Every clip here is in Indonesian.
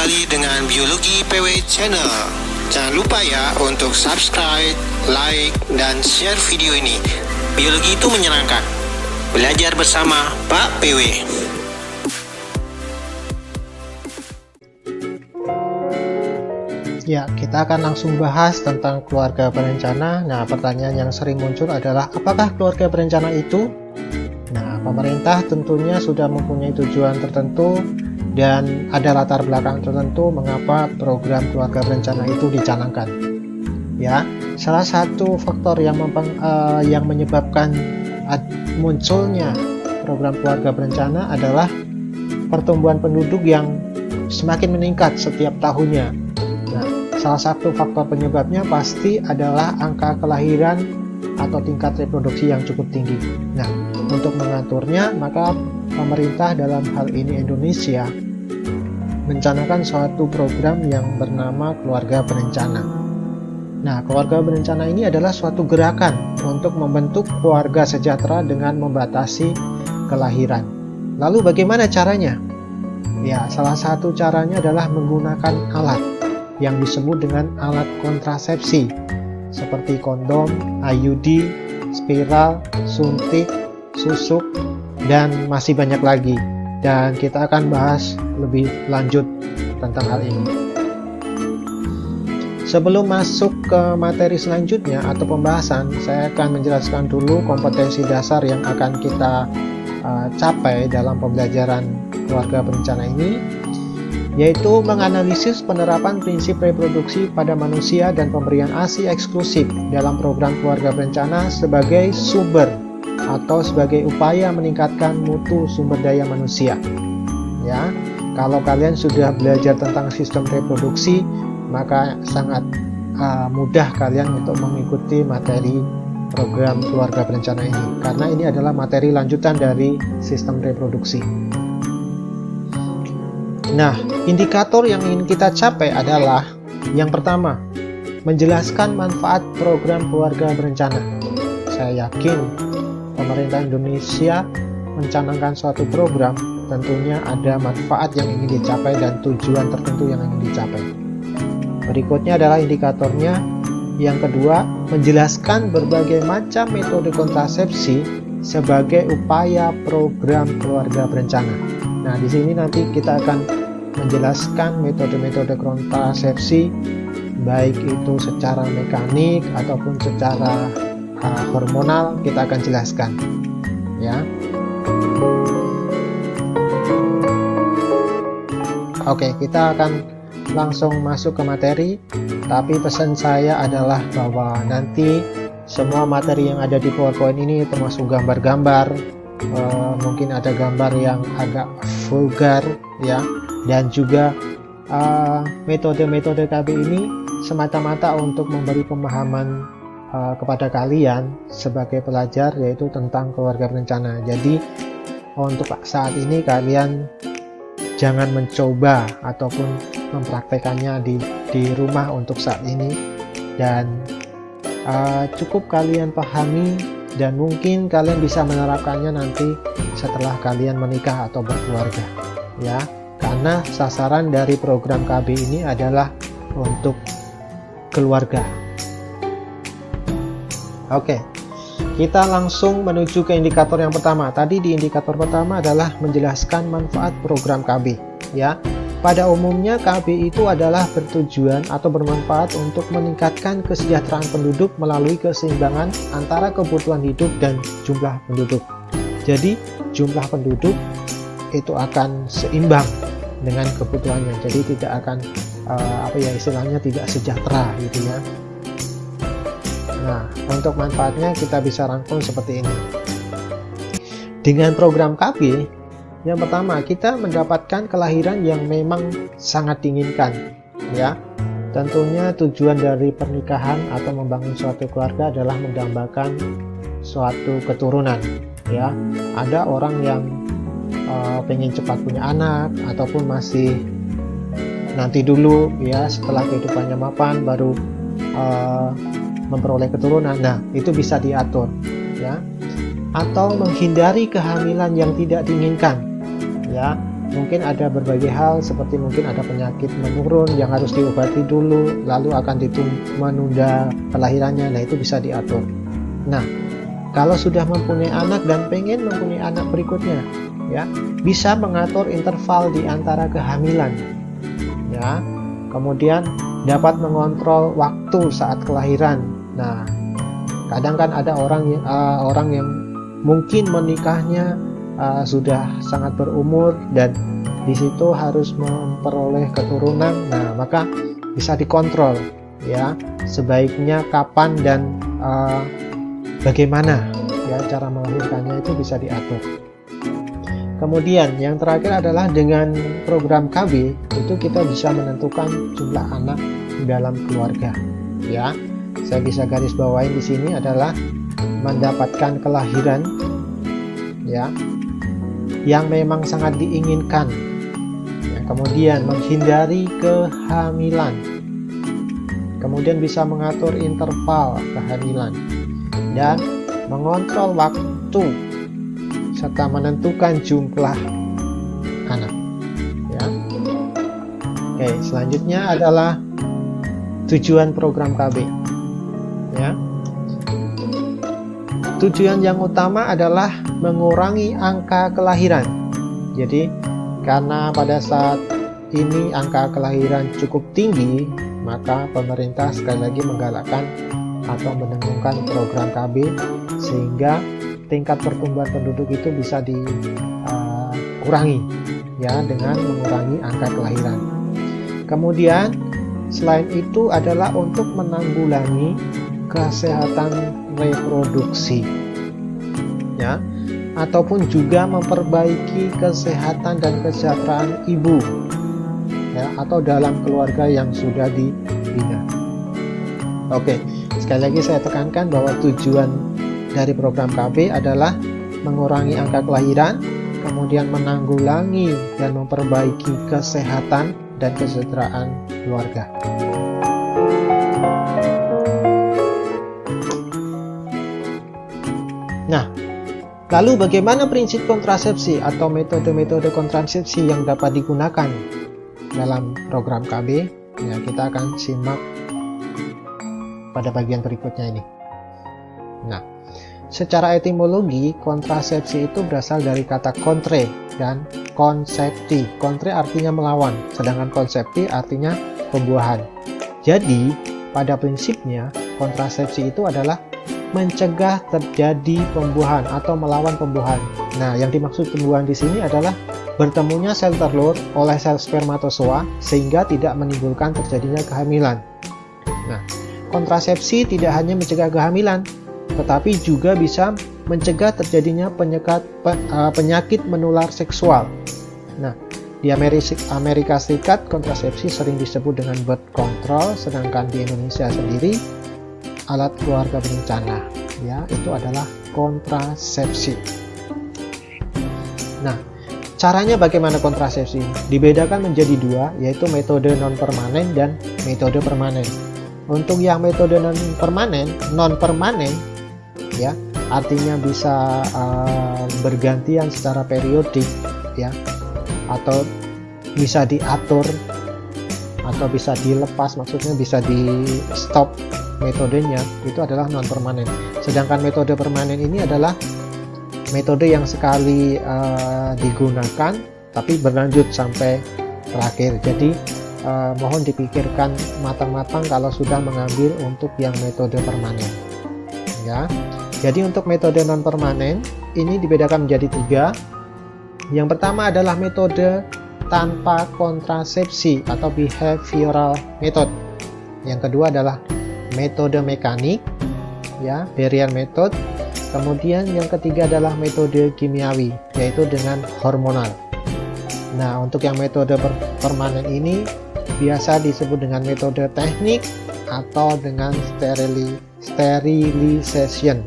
kembali dengan Biologi PW Channel. Jangan lupa ya untuk subscribe, like, dan share video ini. Biologi itu menyenangkan. Belajar bersama Pak PW. Ya, kita akan langsung bahas tentang keluarga berencana. Nah, pertanyaan yang sering muncul adalah apakah keluarga berencana itu? Nah, pemerintah tentunya sudah mempunyai tujuan tertentu dan ada latar belakang tertentu mengapa program keluarga berencana itu dicanangkan. Ya, salah satu faktor yang menyebabkan munculnya program keluarga berencana adalah pertumbuhan penduduk yang semakin meningkat setiap tahunnya. Nah, salah satu faktor penyebabnya pasti adalah angka kelahiran atau tingkat reproduksi yang cukup tinggi. Nah, untuk mengaturnya, maka pemerintah dalam hal ini Indonesia mencanangkan suatu program yang bernama keluarga berencana. Nah, keluarga berencana ini adalah suatu gerakan untuk membentuk keluarga sejahtera dengan membatasi kelahiran. Lalu bagaimana caranya? Ya, salah satu caranya adalah menggunakan alat yang disebut dengan alat kontrasepsi seperti kondom, IUD, spiral, suntik, susuk, dan masih banyak lagi. Dan kita akan bahas lebih lanjut tentang hal ini. Sebelum masuk ke materi selanjutnya atau pembahasan, saya akan menjelaskan dulu kompetensi dasar yang akan kita capai dalam pembelajaran keluarga berencana ini, yaitu menganalisis penerapan prinsip reproduksi pada manusia dan pemberian ASI eksklusif dalam program keluarga berencana sebagai sumber atau sebagai upaya meningkatkan mutu sumber daya manusia. Ya, kalau kalian sudah belajar tentang sistem reproduksi, maka sangat mudah kalian untuk mengikuti materi program keluarga berencana ini, karena ini adalah materi lanjutan dari sistem reproduksi. Nah, indikator yang ingin kita capai adalah yang pertama, menjelaskan manfaat program keluarga berencana. Saya yakin pemerintah Indonesia mencanangkan suatu program, tentunya ada manfaat yang ingin dicapai dan tujuan tertentu yang ingin dicapai. Berikutnya adalah indikatornya. Yang kedua, menjelaskan berbagai macam metode kontrasepsi sebagai upaya program keluarga berencana. Nah, di sini nanti kita akan menjelaskan metode-metode kontrasepsi, baik itu secara mekanik ataupun secara hormonal, kita akan jelaskan. Ya. Oke, kita akan langsung masuk ke materi. Tapi pesan saya adalah bahwa nanti semua materi yang ada di PowerPoint ini termasuk gambar-gambar, mungkin ada gambar yang agak vulgar ya, dan juga metode-metode KB ini semata-mata untuk memberi pemahaman kepada kalian sebagai pelajar, yaitu tentang keluarga berencana. Jadi untuk saat ini kalian jangan mencoba ataupun mempraktekannya di rumah untuk saat ini, dan cukup kalian pahami dan mungkin kalian bisa menerapkannya nanti setelah kalian menikah atau berkeluarga ya, karena sasaran dari program KB ini adalah untuk keluarga. Oke, kita langsung menuju ke indikator yang pertama. Tadi di indikator pertama adalah menjelaskan manfaat program KB ya. Pada umumnya KB itu adalah bertujuan atau bermanfaat untuk meningkatkan kesejahteraan penduduk melalui keseimbangan antara kebutuhan hidup dan jumlah penduduk. Jadi jumlah penduduk itu akan seimbang dengan kebutuhannya. Jadi tidak akan istilahnya tidak sejahtera gitu ya. Nah, untuk manfaatnya kita bisa rangkum seperti ini. Dengan program KB, yang pertama, kita mendapatkan kelahiran yang memang sangat diinginkan ya. Tentunya tujuan dari pernikahan atau membangun suatu keluarga adalah mendambakan suatu keturunan ya. Ada orang yang pengen cepat punya anak, ataupun masih nanti dulu ya, setelah kehidupannya mapan baru memperoleh keturunan. Nah, itu bisa diatur ya. Atau menghindari kehamilan yang tidak diinginkan ya. mungkin ada berbagai hal, seperti mungkin ada penyakit menurun yang harus diobati dulu, lalu akan menunda kelahirannya. Nah, itu bisa diatur. Nah, kalau sudah mempunyai anak dan pengen mempunyai anak berikutnya, ya, bisa mengatur interval di antara kehamilan, ya. Kemudian dapat mengontrol waktu saat kelahiran. Nah, kadang kan ada orang yang mungkin menikahnya sudah sangat berumur dan di situ harus memperoleh keturunan. Nah, maka bisa dikontrol, ya, sebaiknya kapan dan bagaimana, ya, cara melahirkannya itu bisa diatur. Kemudian yang terakhir adalah dengan program KB itu kita bisa menentukan jumlah anak dalam keluarga, ya. Saya bisa garis bawain di sini adalah mendapatkan kelahiran, ya, yang memang sangat diinginkan, ya. Kemudian menghindari kehamilan, kemudian bisa mengatur interval kehamilan dan mengontrol waktu serta menentukan jumlah anak, ya. Oke, selanjutnya adalah tujuan program KB, ya. Tujuan yang utama adalah mengurangi angka kelahiran. Jadi karena pada saat ini angka kelahiran cukup tinggi, maka pemerintah sekali lagi menggalakkan atau mendengungkan program KB sehingga tingkat pertumbuhan penduduk itu bisa dikurangi, ya, dengan mengurangi angka kelahiran. Kemudian selain itu adalah untuk menanggulangi kesehatan reproduksi, ya, ataupun juga memperbaiki kesehatan dan kesejahteraan ibu, ya, atau dalam keluarga yang sudah dibina. Oke, sekali lagi saya tekankan bahwa tujuan dari program KB adalah mengurangi angka kelahiran, kemudian menanggulangi dan memperbaiki kesehatan dan kesejahteraan keluarga. Nah, lalu bagaimana prinsip kontrasepsi atau metode-metode kontrasepsi yang dapat digunakan dalam program KB? Ya, kita akan simak pada bagian berikutnya ini. Nah, secara etimologi, kontrasepsi itu berasal dari kata contre dan konsepti. Contre artinya melawan, sedangkan konsepti artinya pembuahan. Jadi, pada prinsipnya, kontrasepsi itu adalah mencegah terjadi pembuahan atau melawan pembuahan. Nah, yang dimaksud pembuahan di sini adalah bertemunya sel telur oleh sel spermatozoa sehingga tidak menimbulkan terjadinya kehamilan. Nah, kontrasepsi tidak hanya mencegah kehamilan, tetapi juga bisa mencegah terjadinya penyakit menular seksual. Nah, di Amerika Serikat kontrasepsi sering disebut dengan birth control, sedangkan di Indonesia sendiri alat keluarga berencana, ya, itu adalah kontrasepsi. Nah, caranya bagaimana kontrasepsi? Dibedakan menjadi dua, yaitu metode non permanen dan metode permanen. Untuk yang metode non permanen, ya, artinya bisa bergantian secara periodik, ya, atau bisa diatur atau bisa dilepas, maksudnya bisa di stop metodenya, itu adalah non permanen. Sedangkan metode permanen ini adalah metode yang sekali digunakan tapi berlanjut sampai terakhir. Jadi mohon dipikirkan matang-matang kalau sudah mengambil untuk yang metode permanen, ya. Jadi untuk metode non permanen ini dibedakan menjadi 3. Yang pertama adalah metode tanpa kontrasepsi atau behavioral method. Yang kedua adalah metode mekanik, ya, barrier method. Kemudian yang ketiga adalah metode kimiawi, yaitu dengan hormonal. Nah, untuk yang metode permanen ini biasa disebut dengan metode teknik atau dengan sterilization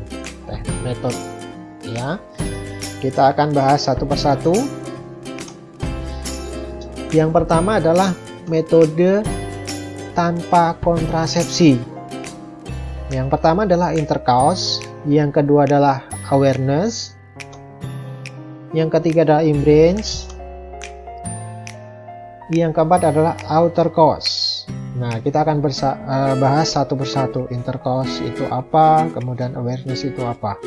method, ya. Kita akan bahas satu persatu. Yang pertama adalah metode tanpa kontrasepsi. Yang pertama adalah intercourse, yang kedua adalah awareness, yang ketiga adalah embrace, Yang keempat adalah outer course. Nah, kita akan bahas satu persatu. Intercourse itu apa, kemudian awareness itu apa.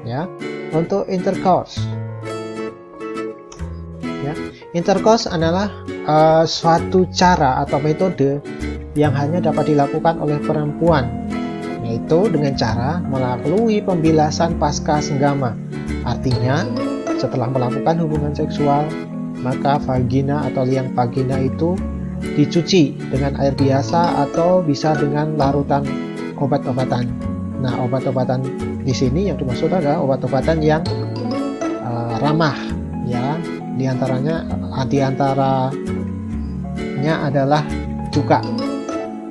Ya, untuk intercourse. Ya, intercourse adalah suatu cara atau metode yang hanya dapat dilakukan oleh perempuan, yaitu dengan cara melalui pembilasan pasca senggama. Artinya, setelah melakukan hubungan seksual, maka vagina atau liang vagina itu dicuci dengan air biasa atau bisa dengan larutan obat-obatan. Nah, obat-obatan di sini yang dimaksud adalah obat-obatan yang ramah, ya. Diantaranya adalah cuka,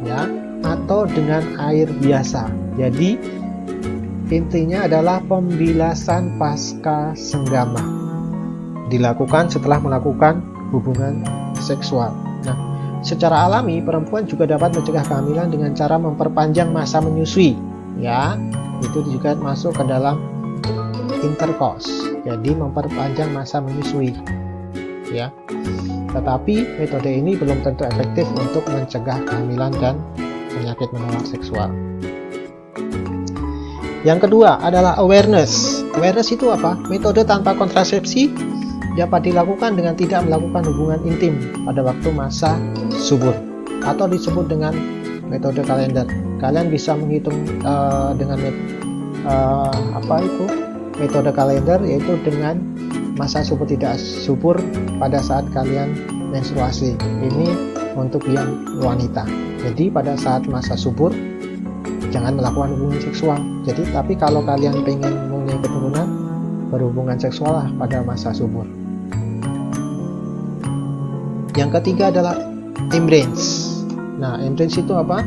ya, atau dengan air biasa. Jadi intinya adalah pembilasan pasca senggama, dilakukan setelah melakukan hubungan seksual. Nah, secara alami perempuan juga dapat mencegah kehamilan dengan cara memperpanjang masa menyusui, ya. Itu juga masuk ke dalam intercourse. Jadi memperpanjang masa menyusui, ya. Tetapi metode ini belum tentu efektif untuk mencegah kehamilan dan penyakit menular seksual. Yang kedua adalah awareness. Awareness itu apa? Metode tanpa kontrasepsi dapat dilakukan dengan tidak melakukan hubungan intim pada waktu masa subur, atau disebut dengan metode kalender. Kalian bisa menghitung dengan metode kalender, yaitu dengan masa subur tidak subur pada saat kalian menstruasi. Ini untuk yang wanita. Jadi pada saat masa subur jangan melakukan hubungan seksual. Jadi tapi kalau kalian pengen mempunyai keturunan, berhubungan seksual lah pada masa subur. Yang ketiga adalah embrace. Nah, embrace itu apa?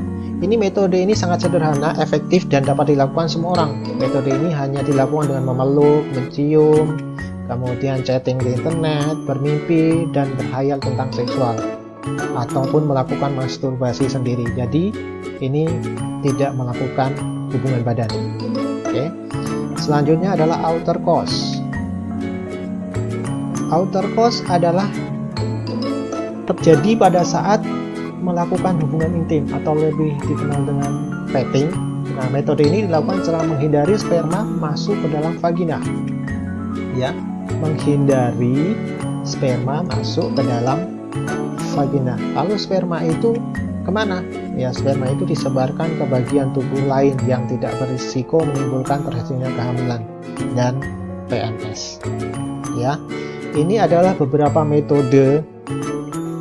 Metode ini sangat sederhana, efektif, dan dapat dilakukan semua orang. Metode ini hanya dilakukan dengan memeluk, mencium, kemudian chatting di internet, bermimpi, dan berhayal tentang seksual, ataupun melakukan masturbasi sendiri. Jadi ini tidak melakukan hubungan badan. Oke. Selanjutnya adalah outer course. Outer course adalah terjadi pada saat melakukan hubungan intim atau lebih dikenal dengan petting. Nah, metode ini dilakukan setelah menghindari sperma masuk ke dalam vagina. Ya, menghindari sperma masuk ke dalam vagina. Lalu sperma itu kemana? Ya, sperma itu disebarkan ke bagian tubuh lain yang tidak berisiko menimbulkan terjadinya kehamilan dan PMS. Ya, ini adalah beberapa metode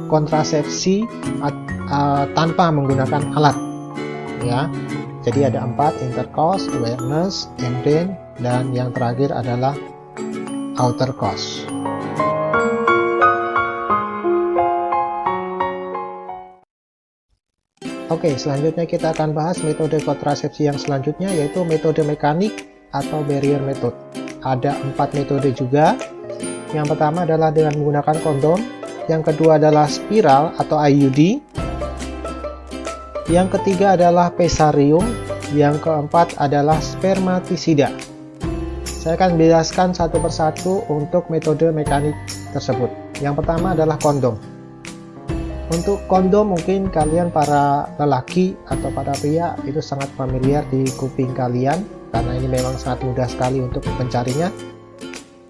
kontrasepsi tanpa menggunakan alat, ya. Jadi ada 4: intercourse, awareness, embrace, dan yang terakhir adalah outer course. Oke, selanjutnya kita akan bahas metode kontrasepsi yang selanjutnya, yaitu metode mekanik atau barrier method. Ada 4 metode juga. Yang pertama adalah dengan menggunakan kondom, yang kedua adalah spiral atau IUD, yang ketiga adalah pesarium, yang keempat adalah spermatisida. Saya akan menjelaskan satu persatu untuk metode mekanik tersebut. Yang pertama adalah kondom. Untuk kondom mungkin kalian para lelaki atau para pria itu sangat familiar di kuping kalian, karena ini memang sangat mudah sekali untuk mencarinya.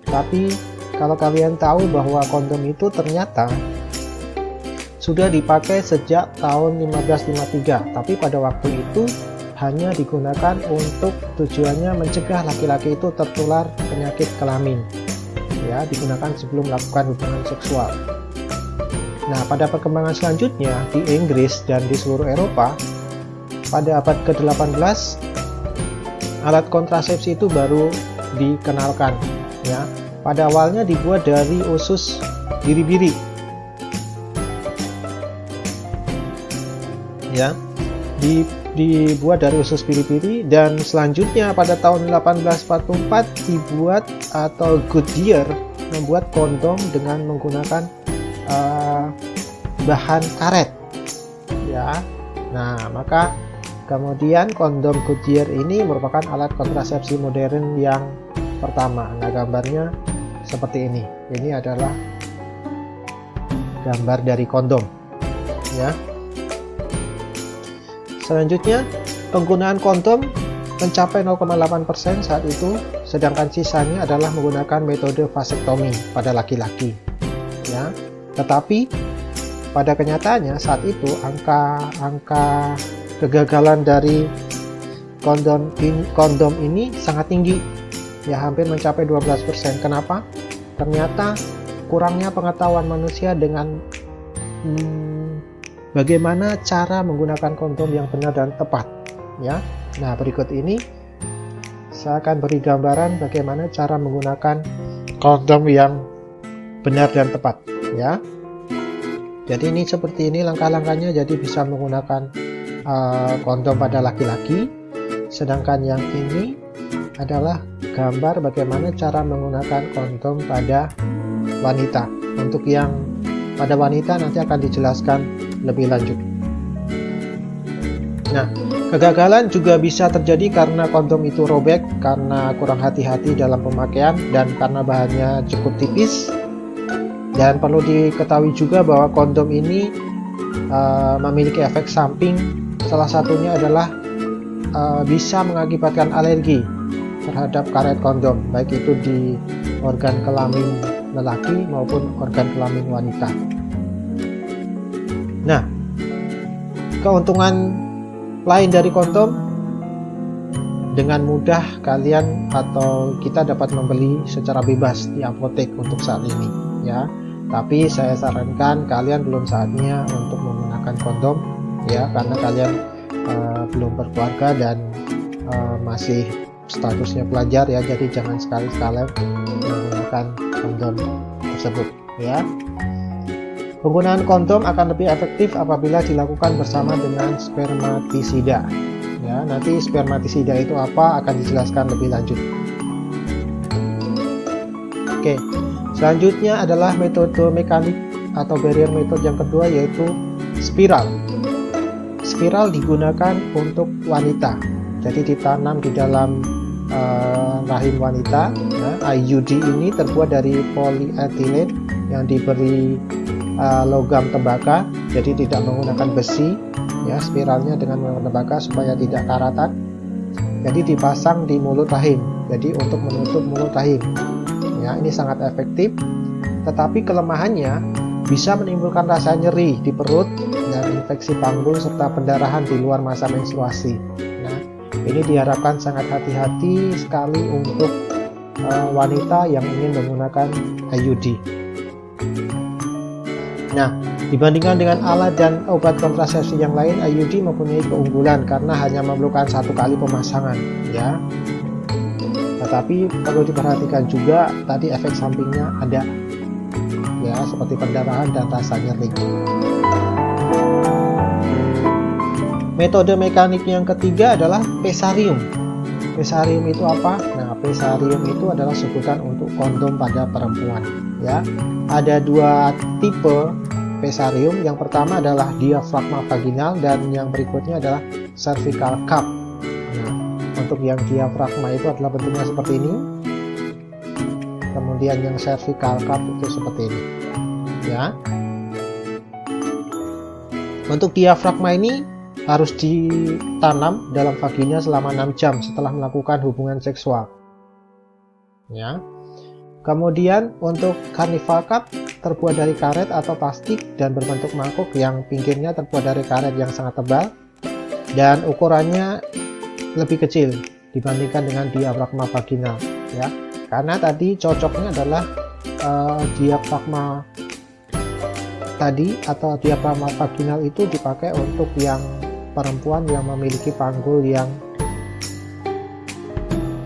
Tapi kalau kalian tahu bahwa kondom itu ternyata sudah dipakai sejak tahun 1553, tapi pada waktu itu hanya digunakan untuk tujuannya mencegah laki-laki itu tertular penyakit kelamin, ya, digunakan sebelum melakukan hubungan seksual. Nah, pada perkembangan selanjutnya di Inggris dan di seluruh Eropa pada abad ke-18 alat kontrasepsi itu baru dikenalkan, ya. Pada awalnya dibuat dari usus biri-biri, ya, dibuat dari usus biri-biri, dan selanjutnya pada tahun 1844 dibuat atau Goodyear membuat kondom dengan menggunakan bahan karet, ya. Nah, maka kemudian kondom Goodyear ini merupakan alat kontrasepsi modern yang pertama. Nah, gambarnya seperti ini. Ini adalah gambar dari kondom ya. Selanjutnya, penggunaan kondom mencapai 0,8% saat itu, sedangkan sisanya adalah menggunakan metode vasektomi pada laki-laki ya. Tetapi pada kenyataannya saat itu angka kegagalan dari kondom ini sangat tinggi ya, hampir mencapai 12%. Kenapa? Ternyata kurangnya pengetahuan manusia dengan bagaimana cara menggunakan kondom yang benar dan tepat ya. Nah, berikut ini saya akan beri gambaran bagaimana cara menggunakan kondom yang benar dan tepat ya. Jadi ini seperti ini langkah-langkahnya, jadi bisa menggunakan kondom pada laki-laki, sedangkan yang ini adalah gambar bagaimana cara menggunakan kondom pada wanita. Untuk yang pada wanita nanti akan dijelaskan lebih lanjut. Nah, kegagalan juga bisa terjadi karena kondom itu robek, karena kurang hati-hati dalam pemakaian, dan karena bahannya cukup tipis. Dan perlu diketahui juga bahwa kondom ini memiliki efek samping. Salah satunya adalah bisa mengakibatkan alergi terhadap karet kondom, baik itu di organ kelamin lelaki maupun organ kelamin wanita. Nah, keuntungan lain dari kondom, dengan mudah kalian atau kita dapat membeli secara bebas di apotek untuk saat ini ya. Tapi saya sarankan kalian belum saatnya untuk menggunakan kondom ya, karena kalian belum berkeluarga dan masih statusnya pelajar ya, jadi jangan sekali-sekali menggunakan kondom tersebut ya. Penggunaan kondom akan lebih efektif apabila dilakukan bersama dengan spermatisida ya. Nanti spermatisida itu apa akan dijelaskan lebih lanjut. Oke, selanjutnya adalah metode mekanik atau barrier method yang kedua, yaitu spiral. Spiral digunakan untuk wanita, jadi ditanam di dalam rahim wanita ya. IUD ini terbuat dari polyethylene yang diberi logam tembaga, jadi tidak menggunakan besi ya. Spiralnya dengan menggunakan tembaga supaya tidak karatan, jadi dipasang di mulut rahim, jadi untuk menutup mulut rahim ya. Ini sangat efektif, tetapi kelemahannya bisa menimbulkan rasa nyeri di perut dan infeksi panggul serta pendarahan di luar masa menstruasi. Nah, ini diharapkan sangat hati-hati sekali untuk wanita yang ingin menggunakan IUD. Nah, dibandingkan dengan alat dan obat kontrasepsi yang lain, IUD mempunyai keunggulan karena hanya memerlukan 1 kali pemasangan ya. Tetapi perlu diperhatikan juga tadi efek sampingnya ada ya, seperti pendarahan dan rasa nyeri. Metode mekanik yang ketiga adalah pesarium. Pesarium itu apa? Nah, pesarium itu adalah sebutan untuk kondom pada perempuan ya. Ada 2 tipe pesarium. Yang pertama adalah diafragma vaginal dan yang berikutnya adalah cervical cup. Nah, untuk yang diafragma itu adalah bentuknya seperti ini, kemudian yang cervical cup itu seperti ini ya. Untuk diafragma ini harus ditanam dalam vagina selama 6 jam setelah melakukan hubungan seksual ya. Kemudian untuk carnival cup terbuat dari karet atau plastik dan berbentuk mangkuk yang pinggirnya terbuat dari karet yang sangat tebal dan ukurannya lebih kecil dibandingkan dengan diafragma vaginal ya. Karena tadi cocoknya adalah diafragma tadi atau diafragma vaginal itu dipakai untuk yang perempuan yang memiliki panggul yang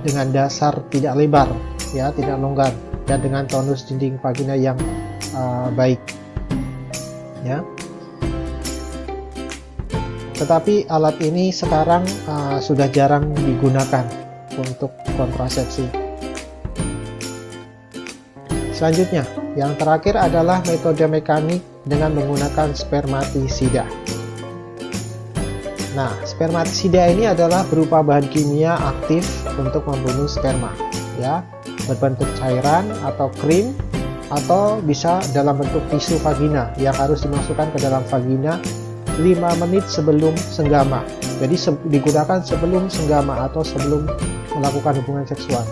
dengan dasar tidak lebar ya, tidak longgar, dan dengan tonus dinding vagina yang baik ya. Tetapi alat ini sekarang sudah jarang digunakan untuk kontrasepsi. Selanjutnya, yang terakhir adalah metode mekanik dengan menggunakan spermatisida. Nah, spermatisida ini adalah berupa bahan kimia aktif untuk membunuh sperma ya, berbentuk cairan atau krim atau bisa dalam bentuk tisu vagina yang harus dimasukkan ke dalam vagina 5 menit sebelum senggama. Jadi digunakan sebelum senggama atau sebelum melakukan hubungan seksual.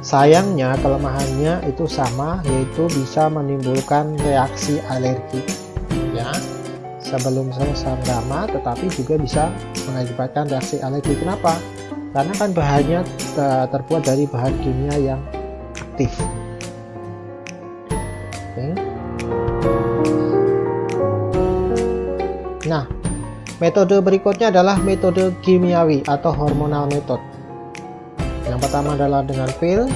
Sayangnya kelemahannya itu sama, yaitu bisa menimbulkan reaksi alergi ya sebelum senggama, tetapi juga bisa mengakibatkan reaksi alergi. Kenapa? Karena kan bahannya terbuat dari bahan kimia yang aktif. Oke. Nah, metode berikutnya adalah metode kimiawi atau hormonal method. Yang pertama adalah dengan pil,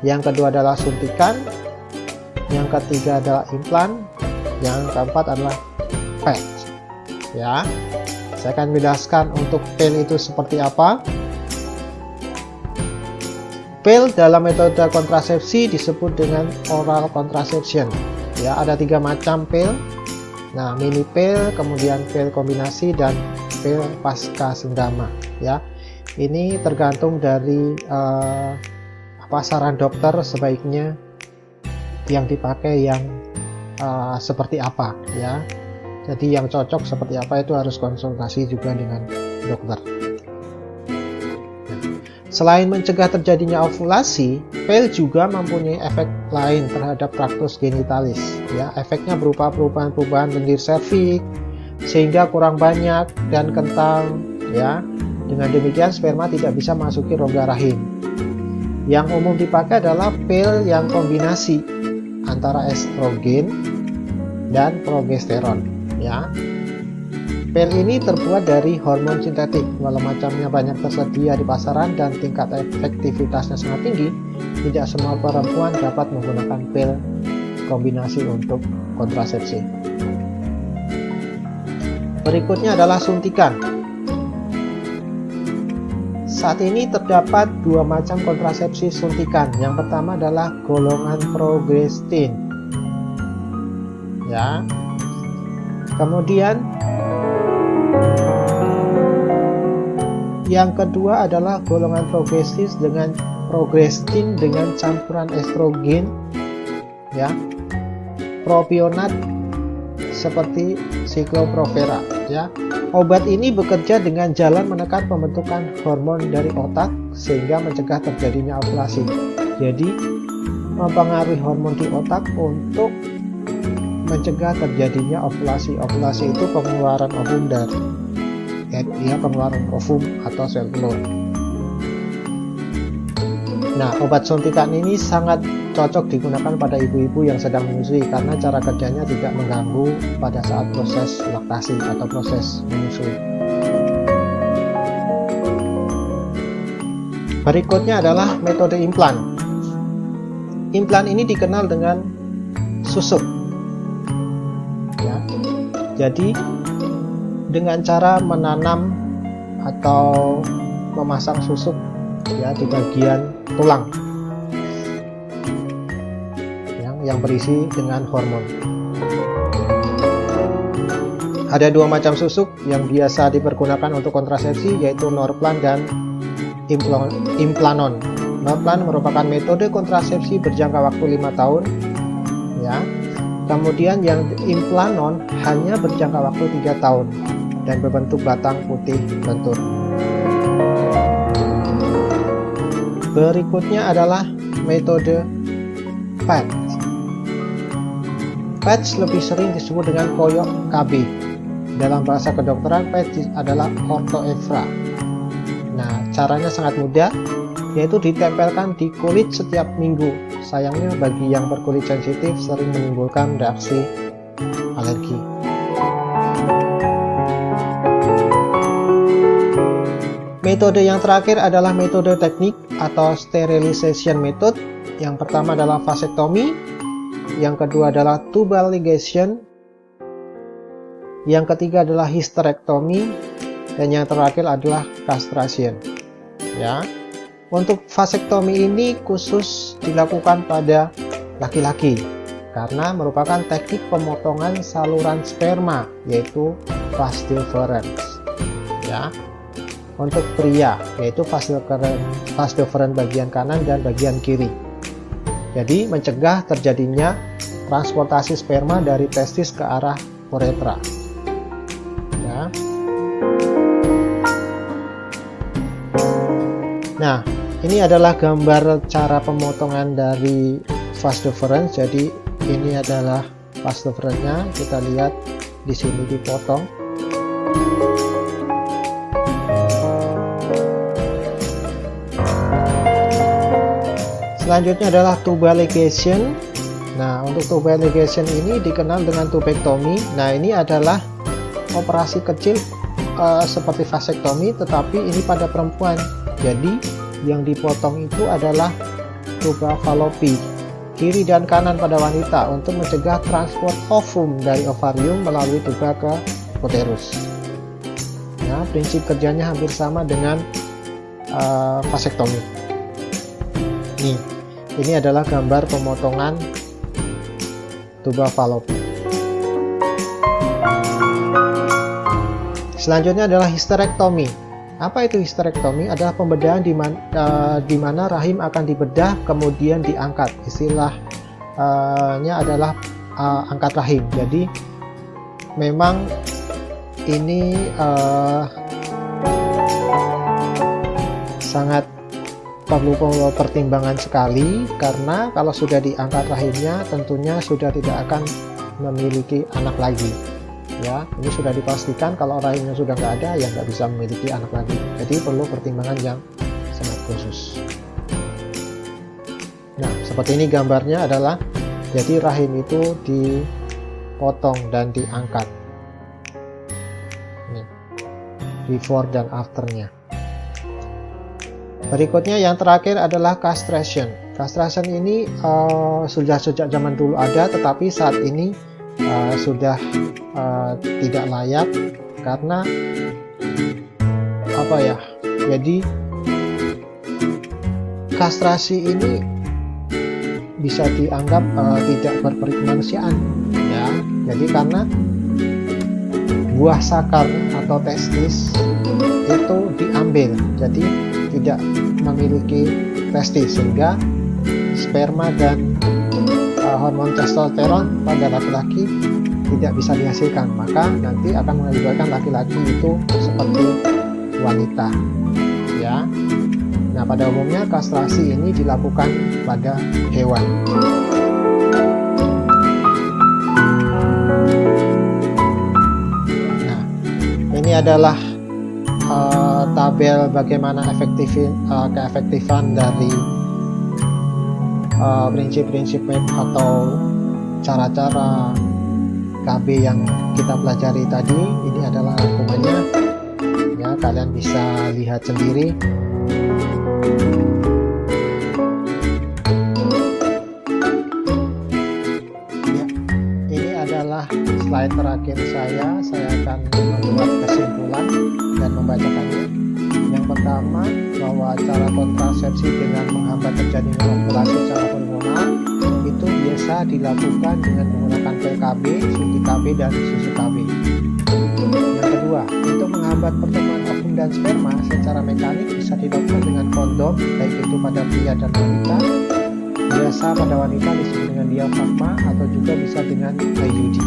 yang kedua adalah suntikan, yang ketiga adalah implan, yang keempat adalah patch. Ya, saya akan menjelaskan untuk pil itu seperti apa. Pil dalam metode kontrasepsi disebut dengan oral contraception. Ya, ada 3 macam pil. Nah, mini pil, kemudian pil kombinasi, dan pil pasca senggama. Ya, ini tergantung dari saran dokter, sebaiknya yang dipakai yang seperti apa. Ya, jadi yang cocok seperti apa itu harus konsultasi juga dengan dokter. Selain mencegah terjadinya ovulasi, pil juga mempunyai efek lain terhadap traktus genitalis. Ya, efeknya berupa perubahan lendir serviks sehingga kurang banyak dan kental. Ya, dengan demikian sperma tidak bisa masuki rongga rahim. Yang umum dipakai adalah pil yang kombinasi antara estrogen dan progesteron. Ya, pil ini terbuat dari hormon sintetik. Walau macamnya banyak tersedia di pasaran dan tingkat efektivitasnya sangat tinggi, tidak semua perempuan dapat menggunakan pil kombinasi untuk kontrasepsi. Berikutnya adalah suntikan. Saat ini terdapat 2 macam kontrasepsi suntikan. Yang pertama adalah golongan progestin. Ya. Kemudian yang kedua adalah golongan progestin dengan campuran estrogen, ya, propionat seperti sikloprovera. Ya, obat ini bekerja dengan jalan menekan pembentukan hormon dari otak sehingga mencegah terjadinya ovulasi. Jadi mempengaruhi hormon di otak untuk mencegah terjadinya ovulasi. Ovulasi itu pengeluaran ovum dari pengeluaran ovum atau sel telur. Nah, obat suntikan ini sangat cocok digunakan pada ibu-ibu yang sedang menyusui karena cara kerjanya tidak mengganggu pada saat proses laktasi atau proses menyusui. Berikutnya adalah metode implan. Implan ini dikenal dengan susuk. Ya. Jadi dengan cara menanam atau memasang susuk ya di bagian tulang yang berisi dengan hormon. Ada 2 macam susuk yang biasa dipergunakan untuk kontrasepsi, yaitu Norplan dan Implanon. Norplan merupakan metode kontrasepsi berjangka waktu 5 tahun ya. Kemudian yang Implanon hanya berjangka waktu 3 tahun dan berbentuk batang putih lentur. Berikutnya adalah metode patch. Patch lebih sering disebut dengan koyok KB. Dalam bahasa kedokteran, patch adalah orthoevra. Nah, caranya sangat mudah, yaitu ditempelkan di kulit setiap minggu. Sayangnya bagi yang berkulit sensitif sering menimbulkan reaksi alergi. Metode yang terakhir adalah metode teknik atau sterilization method. Yang pertama adalah vasektomi, yang kedua adalah tubal ligation, yang ketiga adalah hysterektomi, dan yang terakhir adalah castration. Ya, untuk vasektomi ini khusus dilakukan pada laki-laki karena merupakan teknik pemotongan saluran sperma, yaitu vas deferens. Ya. Untuk pria, yaitu vas deferens bagian kanan dan bagian kiri. Jadi mencegah terjadinya transportasi sperma dari testis ke arah uretra. Ya. Nah, ini adalah gambar cara pemotongan dari vas deferens. Jadi ini adalah vas deferensnya. Kita lihat di sini dipotong. Selanjutnya adalah tubal ligation. Nah, untuk tubal ligation ini dikenal dengan tubektomi. Nah, ini adalah operasi kecil seperti vasektomi, tetapi ini pada perempuan. Jadi, yang dipotong itu adalah tuba fallopi kiri dan kanan pada wanita untuk mencegah transport ovum dari ovarium melalui tuba ke uterus. Nah, prinsip kerjanya hampir sama dengan vasektomi. Ini adalah gambar pemotongan tuba fallopi. Selanjutnya adalah histerektomi. Apa itu histerektomi? Adalah pembedahan di mana rahim akan dibedah kemudian diangkat. Istilahnya adalah angkat rahim. Jadi memang ini sangat perlu pertimbangan sekali, karena kalau sudah diangkat rahimnya tentunya sudah tidak akan memiliki anak lagi. Ya, ini sudah dipastikan kalau rahimnya sudah nggak ada, ya nggak bisa memiliki anak lagi. Jadi perlu pertimbangan yang sangat khusus. Nah, seperti ini gambarnya adalah, jadi rahim itu dipotong dan diangkat. Ini before dan afternya. Berikutnya yang terakhir adalah castration. Castration ini sudah sejak zaman dulu ada, tetapi saat ini sudah tidak layak karena apa ya? Jadi kastrasi ini bisa dianggap tidak berperikemanusiaan, ya. Jadi karena buah sakar atau testis itu diambil, jadi tidak memiliki testis, sehingga sperma dan hormon testosteron pada laki-laki tidak bisa dihasilkan, maka nanti akan mengakibatkan laki-laki itu seperti wanita, ya. Nah, pada umumnya kastrasi ini dilakukan pada hewan. Nah, ini adalah tabel bagaimana keefektifan dari prinsip-prinsip atau cara-cara KB yang kita pelajari tadi. Ini adalah rangkumannya, ya, kalian bisa lihat sendiri. Ya, ini adalah slide terakhir saya akan membuat kesimpulan dan membacakannya. Yang pertama, bahwa cara kontrasepsi dengan menghambat terjadinya ovulasi secara hormonal itu biasa dilakukan dengan menggunakan pil KB, suntik KB, dan susu KB. Yang kedua, untuk menghambat pertemuan ovum dan sperma secara mekanik bisa dilakukan dengan kondom, baik itu pada pria dan wanita. Biasa pada wanita disebut dengan diafragma, atau juga bisa dengan IUD.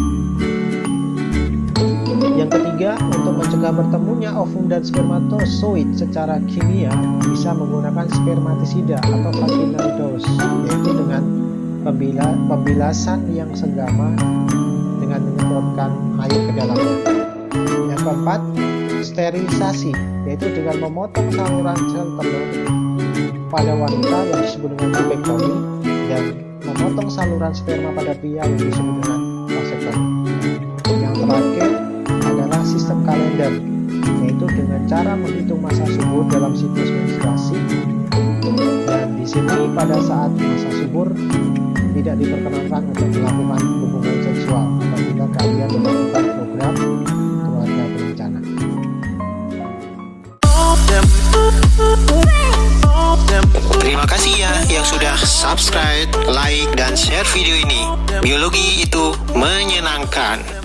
Yang ketiga, untuk mencegah bertemunya ovum dan spermatozoid secara kimia bisa menggunakan spermatisida atau vaginal dose, yaitu dengan pembilasan yang seggama dengan menyemprotkan air ke dalamnya. Yang keempat, sterilisasi, yaitu dengan memotong saluran sel telur pada wanita yang disebut dengan tubektomi, dan memotong saluran sperma pada pria yang disebut dengan vasektomi. Yang terakhir adalah sistem kalender, yaitu dengan cara menghitung masa subur dalam siklus menstruasi. Dan di sini pada saat masa subur tidak diperkenankan untuk melakukan hubungan seksual apabila kalian melakukan program keluarga berencana. Terima kasih ya yang sudah subscribe, like, dan share video ini. Biologi itu menyenangkan.